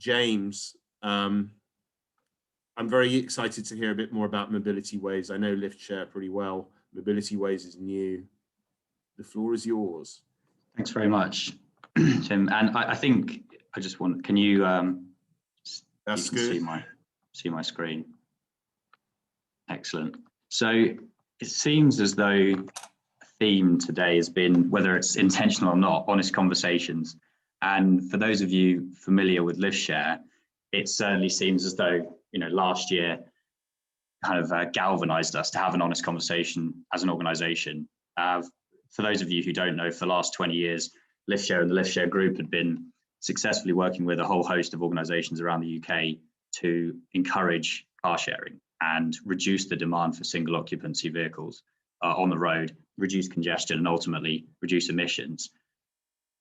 James, I'm very excited to hear a bit more about Mobilityways. I know LiftShare pretty well. Mobilityways is new. The floor is yours. Thanks very much, Tim. And I think I just want, can you, That's you can good. see my screen. Excellent. So it seems as though a theme today has been, whether it's intentional or not, honest conversations. And for those of you familiar with LiftShare, it certainly seems as though, last year kind of galvanized us to have an honest conversation as an organization. For those of you who don't know, for the last 20 years, LiftShare and the LiftShare Group had been successfully working with a whole host of organizations around the UK to encourage car sharing and reduce the demand for single occupancy vehicles on the road, reduce congestion, and ultimately reduce emissions.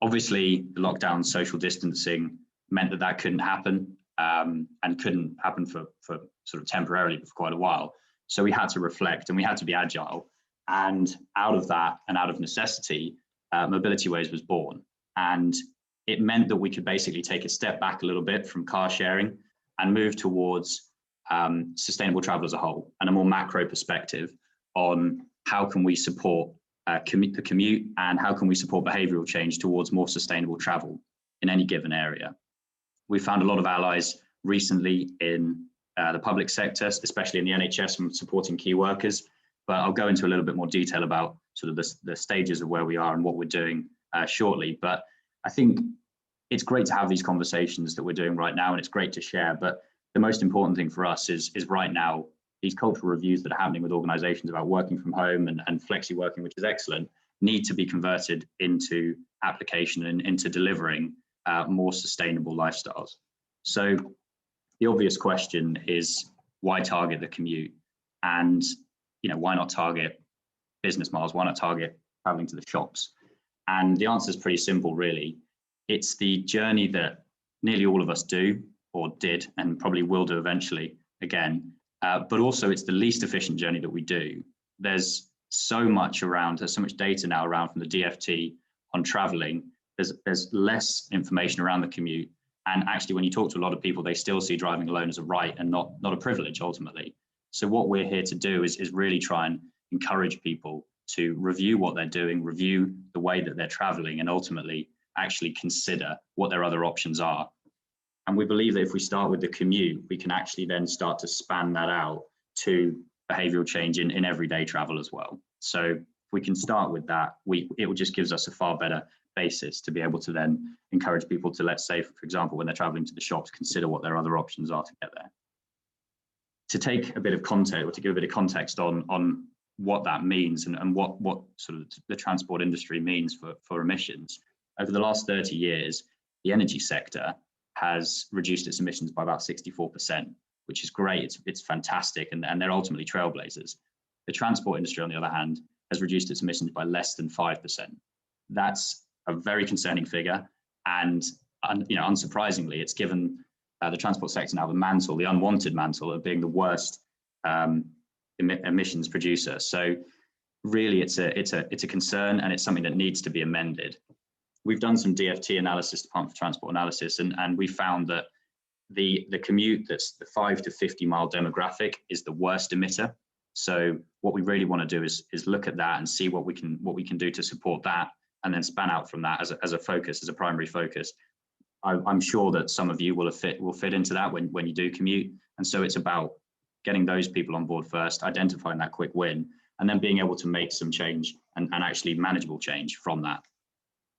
Obviously, the lockdown, social distancing meant that couldn't happen, and couldn't happen for sort of temporarily for quite a while. So we had to reflect and we had to be agile. And out of that and out of necessity, Mobilityways was born. And it meant that we could basically take a step back a little bit from car sharing and move towards sustainable travel as a whole, and a more macro perspective on how can we support the commute and how can we support behavioural change towards more sustainable travel in any given area. We found a lot of allies recently in the public sector, especially in the NHS, from supporting key workers. But I'll go into a little bit more detail about sort of the stages of where we are and what we're doing shortly. But I think it's great to have these conversations that we're doing right now, and it's great to share. But the most important thing for us is right now, these cultural reviews that are happening with organizations about working from home and flexi working, which is excellent, need to be converted into application and into delivering more sustainable lifestyles. So the obvious question is, why target the commute? And why not target business miles? Why not target traveling to the shops? And the answer is pretty simple, really. It's the journey that nearly all of us do, or did, and probably will do eventually again. But also it's the least efficient journey that we do. There's so much data now around from the DFT on traveling. There's less information around the commute. And actually, when you talk to a lot of people, they still see driving alone as a right and not a privilege ultimately. So what we're here to do is really try and encourage people to review what they're doing, review the way that they're traveling, and ultimately actually consider what their other options are. And we believe that if we start with the commute, we can actually then start to span that out to behavioral change in everyday travel as well. So if we can start with that, it just gives us a far better basis to be able to then encourage people to, let's say, for example, when they're traveling to the shops, consider what their other options are to get there. To take a bit of context, or to give a bit of context on what that means and what sort of the transport industry means for emissions. Over the last 30 years, the energy sector has reduced its emissions by about 64%, which is great. It's fantastic, and they're ultimately trailblazers. The transport industry, on the other hand, has reduced its emissions by less than 5%. That's a very concerning figure, and unsurprisingly, it's given the transport sector now the unwanted mantle of being the worst emissions producer. So really, it's a concern, and it's something that needs to be amended. We've done some DFT analysis, Department for Transport analysis, and we found that the commute that's the 5 to 50 mile demographic is the worst emitter. So what we really want to do is look at that and see what we can do to support that, and then span out from that as a primary focus. I'm sure that some of you will fit into that when you do commute. And so it's about getting those people on board first, identifying that quick win, and then being able to make some change and actually manageable change from that.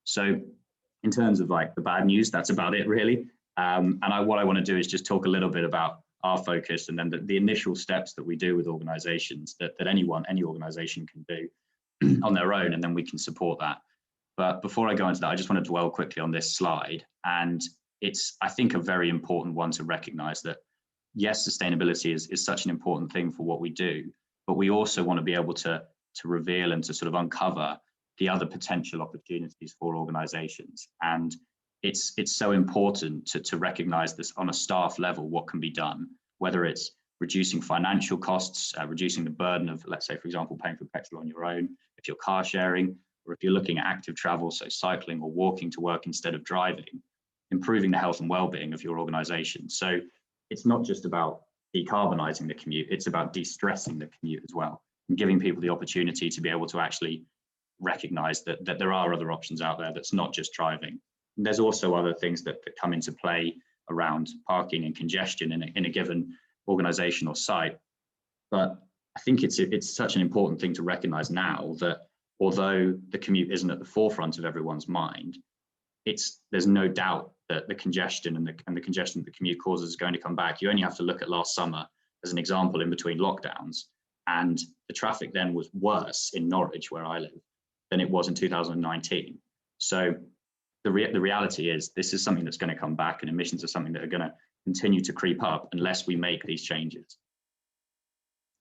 So in terms of like the bad news, that's about it really. What I want to do is just talk a little bit about our focus, and then the initial steps that we do with organizations that any organization can do on their own, and then we can support that. But before I go into that, I just want to dwell quickly on this slide. And it's, I think, a very important one to recognize that, yes, sustainability is such an important thing for what we do, but we also want to be able to reveal and to sort of uncover the other potential opportunities for organizations. And it's so important to recognize this on a staff level, what can be done, whether it's reducing financial costs, reducing the burden of, let's say, for example, paying for petrol on your own, if you're car sharing, or if you're looking at active travel, so cycling or walking to work instead of driving. improving the health and well-being of your organization. So it's not just about decarbonising the commute, it's about de-stressing the commute as well, and giving people the opportunity to be able to actually recognise that there are other options out there that's not just driving. And there's also other things that come into play around parking and congestion in a given organisation or site. But I think it's such an important thing to recognise now that although the commute isn't at the forefront of everyone's mind, there's no doubt that the congestion and the congestion that the commute causes is going to come back. You only have to look at last summer as an example in between lockdowns, and the traffic then was worse in Norwich, where I live, than it was in 2019. So the reality is this is something that's going to come back, and emissions are something that are going to continue to creep up unless we make these changes.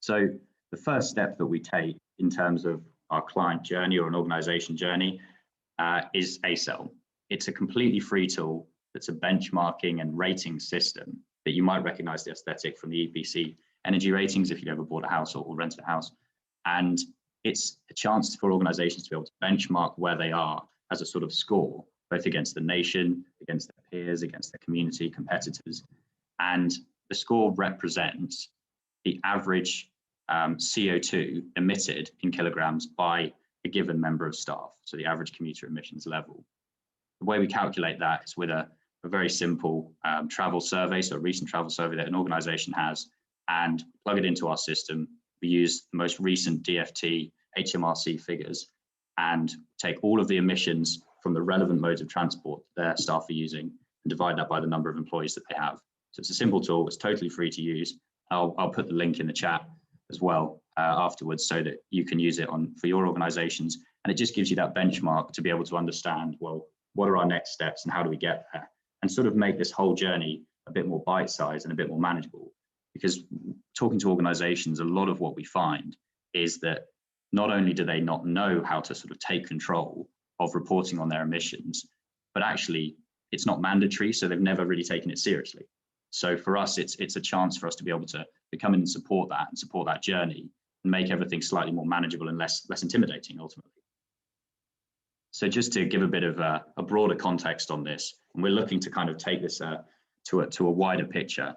So the first step that we take in terms of our client journey or an organization journey is ACEL. It's a completely free tool that's a benchmarking and rating system that you might recognize the aesthetic from the EPC energy ratings if you've ever bought a house or rented a house. And it's a chance for organizations to be able to benchmark where they are as a sort of score, both against the nation, against their peers, against their community, competitors. And the score represents the average CO2 emitted in kilograms by a given member of staff, so the average commuter emissions level. The way we calculate that is with a very simple travel survey, so a recent travel survey that an organization has, and plug it into our system. We use the most recent DFT HMRC figures and take all of the emissions from the relevant modes of transport that their staff are using and divide that by the number of employees that they have. So it's a simple tool, it's totally free to use. I'll put the link in the chat as well afterwards so that you can use it for your organizations. And it just gives you that benchmark to be able to understand, well, what are our next steps and how do we get there? And sort of make this whole journey a bit more bite-sized and a bit more manageable. Because talking to organizations, a lot of what we find is that not only do they not know how to sort of take control of reporting on their emissions, but actually it's not mandatory, so they've never really taken it seriously. So for us, it's a chance for us to be able to come in and support that journey and make everything slightly more manageable and less intimidating ultimately. So just to give a bit of a broader context on this, and we're looking to kind of take this to a wider picture.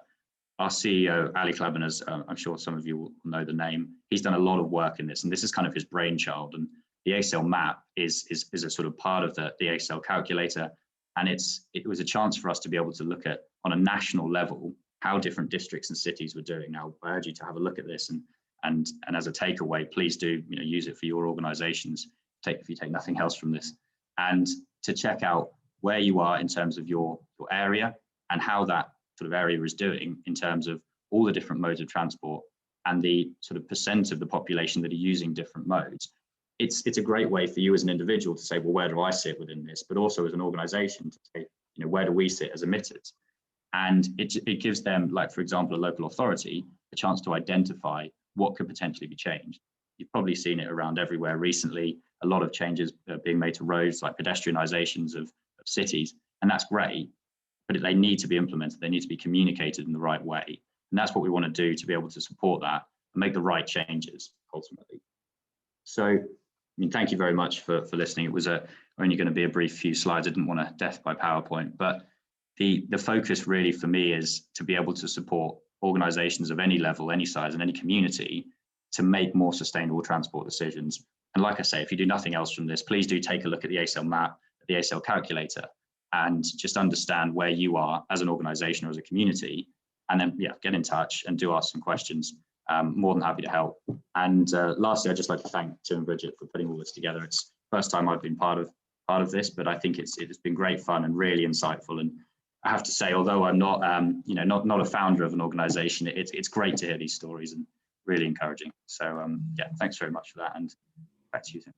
Our CEO, Ali Klaban, as I'm sure some of you will know the name, he's done a lot of work in this, and this is kind of his brainchild. And the ACEL map is a sort of part of the ACEL calculator. And it was a chance for us to be able to look at, on a national level, how different districts and cities were doing. Now, I urge you to have a look at this, and as a takeaway, please do use it for your organizations, if you take nothing else from this, and to check out where you are in terms of your area and how that sort of area is doing in terms of all the different modes of transport and the sort of percent of the population that are using different modes. It's a great way for you as an individual to say, well, where do I sit within this? But also as an organization to say, where do we sit as emitters? And it gives them, like, for example, a local authority, a chance to identify what could potentially be changed. You've probably seen it around everywhere recently. A lot of changes are being made to roads, like pedestrianizations of cities, and that's great, but they need to be implemented. They need to be communicated in the right way. And that's what we want to do to be able to support that and make the right changes ultimately. So, thank you very much for listening. It was only going to be a brief few slides. I didn't want to death by PowerPoint, but the focus really for me is to be able to support organizations of any level, any size, and any community to make more sustainable transport decisions. And like I say, if you do nothing else from this, please do take a look at the ACEL map, the ACEL calculator, and just understand where you are as an organization or as a community. And then, get in touch and do ask some questions. More than happy to help. And lastly, I'd just like to thank Tim and Bridget for putting all this together. It's the first time I've been part of this, but I think it has been great fun and really insightful. And I have to say, although I'm not, not a founder of an organization, it's great to hear these stories and really encouraging. So thanks very much for that. And back to you, Tim.